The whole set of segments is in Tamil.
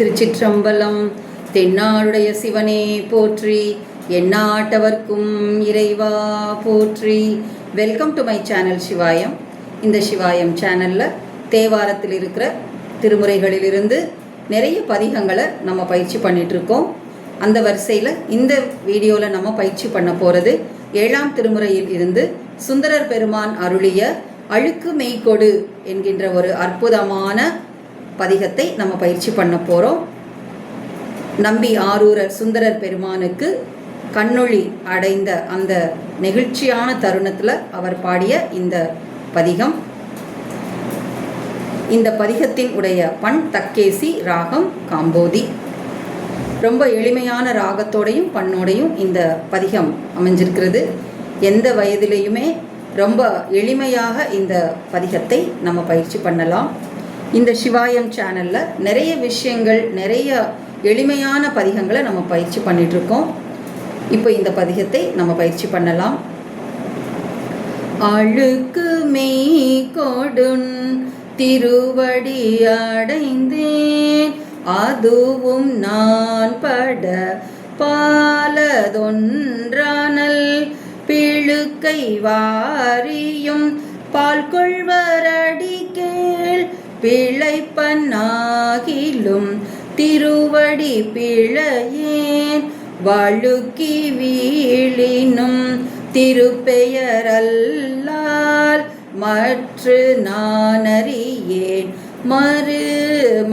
திருச்சிற்றம்பலம். தென்னாடுடைய சிவனே போற்றி, எந்நாட்டவர்க்கும் இறைவா போற்றி. Welcome to my channel Sivayam. இந்த சிவாயம் சேனலில் தேவாரத்தில் இருக்கிற திருமுறைகளிலிருந்து நிறைய பதிகங்களை நம்ம பயிற்சி பண்ணிகிட்ருக்கோம். அந்த வரிசையில் இந்த வீடியோவில் நம்ம பயிற்சி பண்ண போகிறது 7ஆம் திருமுறையில் இருந்து சுந்தரர் பெருமான் அருளிய அழுக்கு மெய்கொடு என்கின்ற ஒரு அற்புதமான பதிகத்தை நம்ம பயிற்சி பண்ண போகிறோம். நம்பி ஆரூரர் சுந்தரர் பெருமானுக்கு கண்ணொளி அடைந்த அந்த நெகிழ்ச்சியான தருணத்தில் அவர் பாடிய இந்த பதிகம். இந்த பதிகத்தின் உடைய பண் தக்கேசி, ராகம் காம்போதி. ரொம்ப எளிமையான ராகத்தோடையும் பண்ணோடையும் இந்த பதிகம் அமைஞ்சிருக்கிறது. எந்த வயதிலையுமே ரொம்ப எளிமையாக இந்த பதிகத்தை நம்ம பயிற்சி பண்ணலாம். இந்த சிவாயம் சேனலில் நிறைய விஷயங்கள், நிறைய எளிமையான பதிகங்களை நம்ம பயிற்சி பண்ணிகிட்ருக்கோம். இப்போ இந்த பதிகத்தை நம்ம பயிற்சி பண்ணலாம். அழுக்கு மெய்கொடுன் திருவடி அடைந்தேன், அதுவும் நான் பட பாலதொன்றானல் பிழுக்கை வாரியும் பால் கொள்வரடி கேள் பிழைப்பன்னாகிலும் திருவடி பிழையேன் வழுக்கி வீழினும் திருப்பெயரல்லால் மற்று நானறியேன் மறு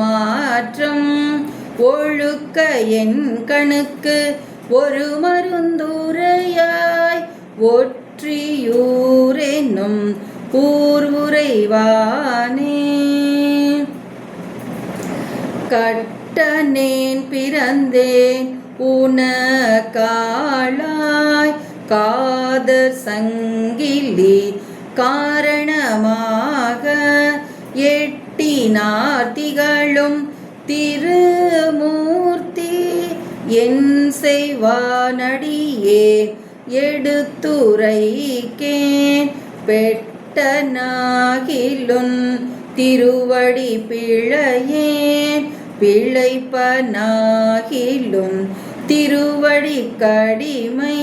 மாற்றம் ஒழுக்க என் கணுக்கு ஒரு மருந்துரையாய் ஒற்றியூரெனும் ஊர்வுரைவானே. கட்டனேன் பிறந்தேன் உனக்காளாய் காதர் சங்கிலி காரணமாக எட்டினார் திகழும் திருமூர்த்தி என் செய்வானடியே எடுத்துரைக்கேன் பெட்டனாகிலுன் திருவடி பிழையேன் பிழைப்பனாகிலும் திருவடி கடிமை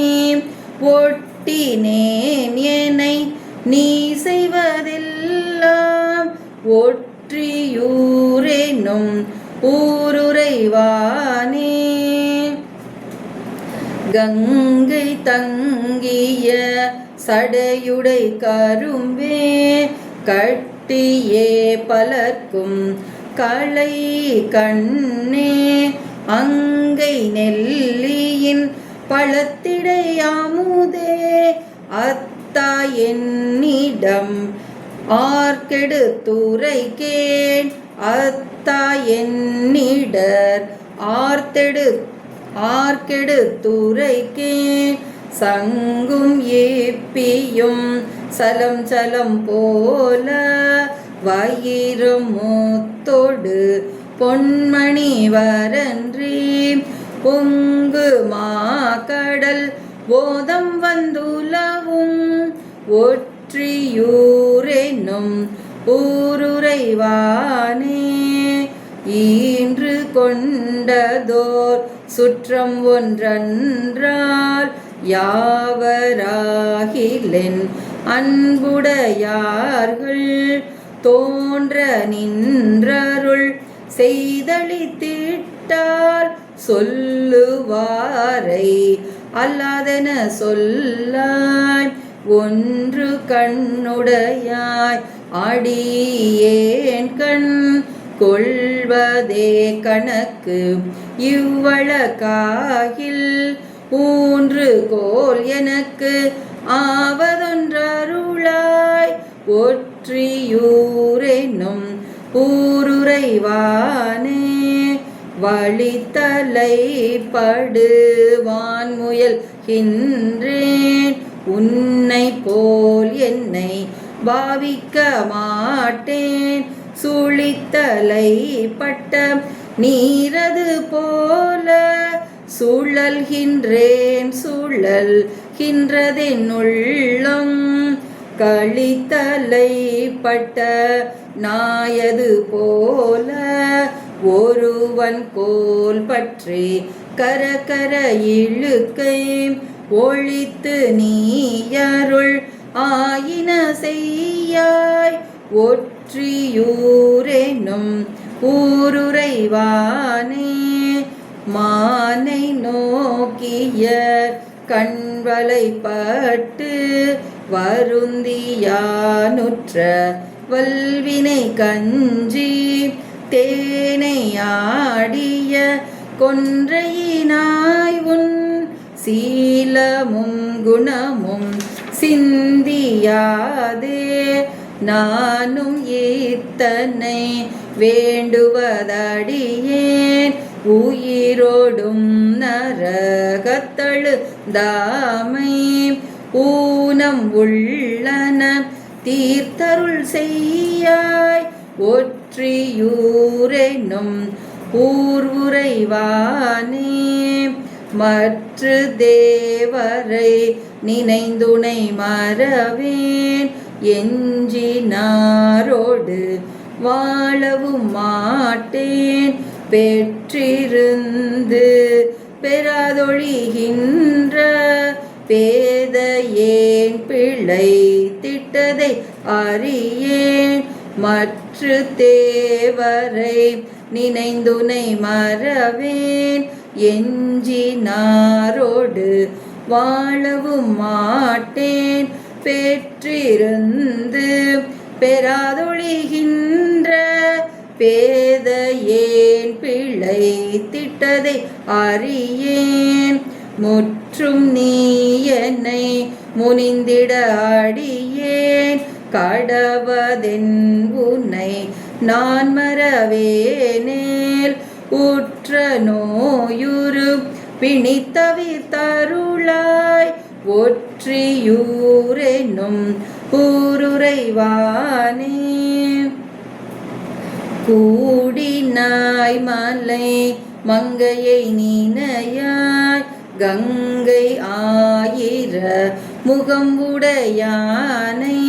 ஒட்டினேன் என்னை நீ செய்வதெல்லாம் ஒற்றியூரெனும் ஊருரைவானே. கங்கை தங்கிய சடையுடை கரும்பே கட்டியே பலர்க்கும் களை கண்ணே அங்கை நெல்லியின் பழத்திடையாமுதே அத்தா என்னிடம் ஆர்க்கெடுத்துரைக்கேன் அத்தா என்னிடர் ஆர்க்கெடுத்துரைக்கேன் சங்கும் ஏப்பியும் சலம் சலம் போல வயிறும் முத்தோடு பொன்மணி வரன்றி பொங்கு மாக்கடல் போதம் வந்துலவும் ஒற்றியூரெனும் ஊருரைவானே. ஈன்று கொண்டதோர் சுற்றம் ஒன்றன்றால் யாவராகிலென் அன்புடையார்கள் தோன்ற நின்றருள் செய்தளித்திட்டால் சொல்லுவாரை அல்லாதென சொல்லாய் ஒன்று கண்ணுடையாய் அடியேன் கண் கொள்வதே கணக்கு இவ்வழக்காகில் ஊன்று கோல் எனக்கு ஆவதொன்றருளாய் ஒற்றியூரெனும் ஊருரைவானே. வழித்தலை படுவான் முயல்கின்றேன் உன்னை போல் என்னை பாவிக்க மாட்டேன் சுழித்தலை பட்ட நீரது போல சுழல்கின்றேன் சுழல்கின்றதென் உள்ளம் கழித்தலை பட்ட நாயது போல ஒருவன் கோல் பற்றி கரகர இழுக்கை ஒழித்து நீயருள் ஆயின செய்யாய். ஒற்றியூரெனும் ஊருறைவானே மானை நோக்கிய கண்வளைப்பட்டு வருந்தியானுற்ற வல்வினை கஞ்சி தேனை ஆடிய கொன்றையினாய் உன் சீலமும் குணமும் சிந்தியாதே. நானும் இத்தனை வேண்டுவதடியேன் உயிரோடும் நரகத்தழுந்தாமை ஊனம் உள்ளன தீர்த்தருள் செய்யாய். ஒற்றியூரெனும் ஊர்வுறைவானே மற்று தேவரை நினைந்துனை மறவேன் எஞ்சினாரோடு வாழவும் மாட்டேன். பெற்றிருந்து பெறாதொழிகின்ற பேதையேன் பிழை திட்டதை அறியேன். மற்று தேவரை நினைந்துனை மறவேன் எஞ்சினாரோடு வாழவும் மாட்டேன். பெற்றிருந்து பெறாதொழிகின்ற பேதையேன் பிழை திட்டதை அறியேன். முற்றும் நீ என்னை முனிந்திட அடியேன் கடவதென் உன்னை நான் மறவேனேல். உற்ற நோயுறு பிணித்தவிர்த்தருளாய். ஒற்றியூரெனும் ஊருறைவானே கூடினாய் மலை மங்கையை நினையாய் கங்கை ஆயிர முகம் உடையானை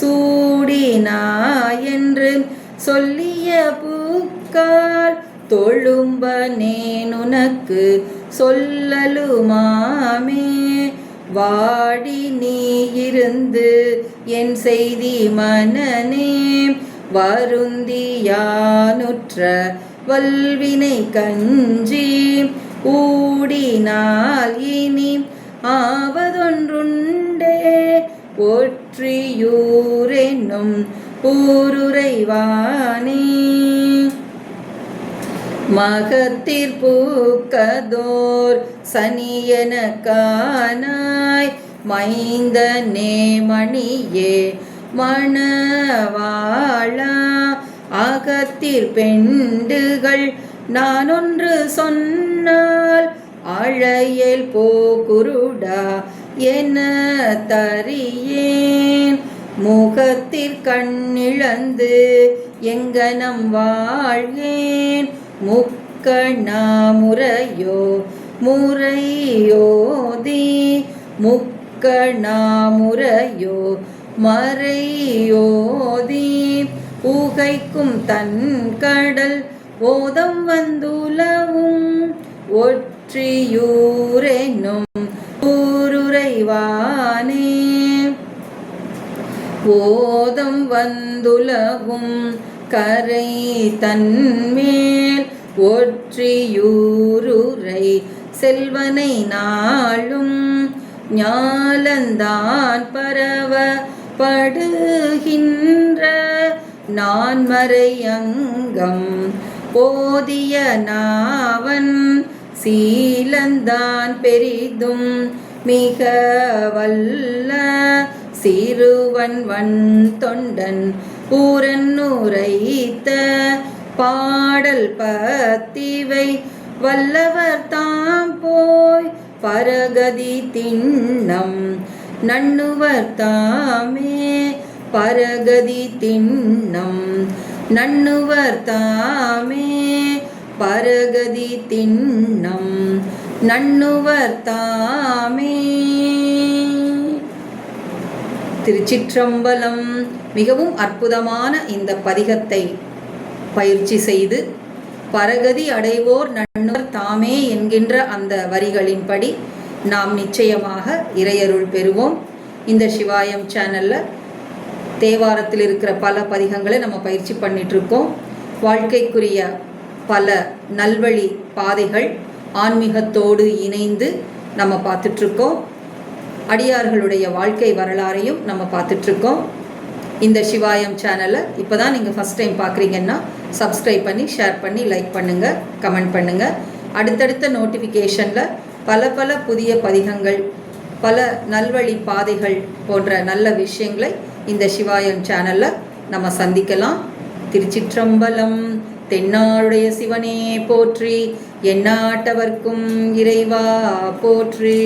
சூடினாயென்று சொல்லிய பூக்கால் தொழும்பனேன் உனக்கு சொல்லலுமாமே. வாடி நீ இருந்து என் செய்தி மனனே வருந்தியானுற்ற வல்வினை கஞ்சி ஊடினால் இனி ஆவதொன்றுண்டே. ஒற்றியூரெனும் ஊருறைவானே மகத்திற்பூக்கதோர் சனியன கானாய் மைந்தனே மணியே மணவாளா. அகத்திற் பெண்டுகள் நான் ஒன்று சொன்னால் அழையல் போகுருடா என தறியேன். முகத்திற் கண்ணிழந்து எங்கனம் வாழ்கேன் முக்கணா முறையோ முறையோதி. முக்கணா முறையோ மறையோதி உகைக்கும் தன் கடல் ஓதம் வந்துலவும். ஒற்றியூரெனும் ஊருறைவானே ஓதம் வந்துலவும் கரை தன்மேல். ஒற்றியூருரை செல்வனை நாளும் ஞாலந்தான் பரவ படுகின்ற நான்மறை அங்கம் போதிய நாவன் சீலந்தான் பெரிதும் மிக வல்ல சிறுவன் வன் தொண்டன் ஊரன் உரைத்த பாடல் பத்திவை வல்லவர் தாம் போய் பரகதி திண்ணம் நண்ணுவர் தாமே. பரகதி திண்ணம் நண்ணுவர் தாமே. பரகதி திண்ணம் நண்ணுவர் தாமே. திருச்சிற்றம்பலம். மிகவும் அற்புதமான இந்த பதிகத்தை பயிற்சி செய்து பரகதி அடைவோர் நன்னுவர் தாமே என்கின்ற அந்த வரிகளின்படி நாம் நிச்சயமாக இறையருள் பெறுவோம். இந்த சிவாயம் சேனலில் தேவாரத்தில் இருக்கிற பல பதிகங்களை நம்ம பயிற்சி பண்ணிகிட்ருக்கோம். வாழ்க்கைக்குரிய பல நல்வழி பாதைகள் ஆன்மீகத்தோடு இணைந்து நம்ம பார்த்துட்ருக்கோம். அடியார்களுடைய வாழ்க்கை வரலாறையும் நம்ம பார்த்துட்ருக்கோம். இந்த சிவாயம் சேனலை இப்போ தான் நீங்கள் ஃபஸ்ட் டைம் பார்க்குறீங்கன்னா சப்ஸ்கிரைப் பண்ணி, ஷேர் பண்ணி, லைக் பண்ணுங்கள், கமெண்ட் பண்ணுங்கள். அடுத்தடுத்த நோட்டிஃபிகேஷனில் பல புதிய பதிகங்கள், பல நல்வழி பாதைகள் போன்ற நல்ல விஷயங்களை இந்த சிவாயம் சேனலில் நம்ம சந்திக்கலாம். திருச்சிற்றம்பலம். தென்னாடுடைய சிவனே போற்றி, எந்நாட்டவர்க்கும் இறைவா போற்றி.